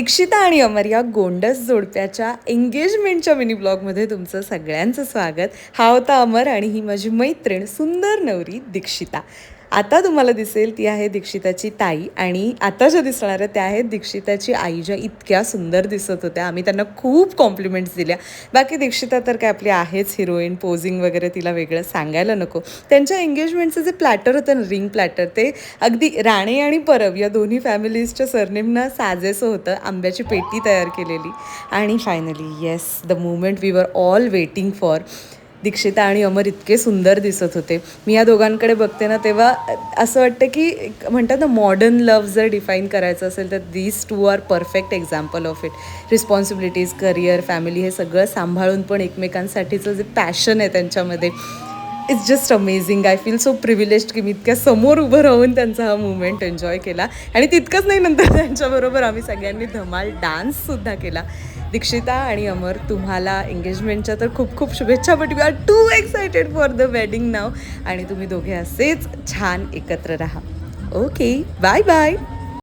दीक्षिता आणि अमर या गोंडस जोडप्याच्या एंगेजमेंटच्या मिनी ब्लॉगमध्ये तुमचं सगळ्यांचं स्वागत. हा होता अमर आणि ही माझी मैत्रीण सुंदर नवरी दीक्षिता. आता तुम्हाला दिसेल ती आहे दीक्षिताची ताई आणि आता ज्या दिसणार आहे त्या आहेत दीक्षिताची आई, ज्या इतक्या सुंदर दिसत होत्या. आम्ही त्यांना खूप कॉम्प्लिमेंट्स दिल्या. बाकी दीक्षिता तर काय आपली आहेच हिरोईन, पोझिंग वगैरे तिला वेगळं सांगायला नको. त्यांच्या एंगेजमेंटचं जे प्लॅटर होतं ना, रिंग प्लॅटर, ते अगदी राणे आणि परब या दोन्ही फॅमिलीजच्या सरनेमना साजेसं होतं. आंब्याची पेटी तयार केलेली आणि finally yes, the moment we were all waiting for. Dikshita आणि अमर इतके सुंदर दिसत होते. मी या दोघांकडे बघते ना तेव्हा असं वाटतं की म्हणतात ना, मॉडर्न लव्ह जर डिफाईन करायचं असेल तर these two are perfect example of it. Responsibilities, career, family हे सगळं सांभाळून पण एकमेकांसाठीचं जे पॅशन आहे त्यांच्यामध्ये, it's just amazing. I feel so privileged की मी इतक्या समोर उभं राहून त्यांचा हा मुवमेंट एन्जॉय केला. आणि तितकंच नाही, नंतर त्यांच्याबरोबर आम्ही सगळ्यांनी धमाल डान्ससुद्धा केला. दीक्षिता आणि अमर, तुम्हाला एंगेजमेंटच्या तर खूप खूप शुभेच्छा, but we are too excited for the wedding now. आणि तुम्ही दोघे असेच छान एकत्र राहा. Okay, bye bye.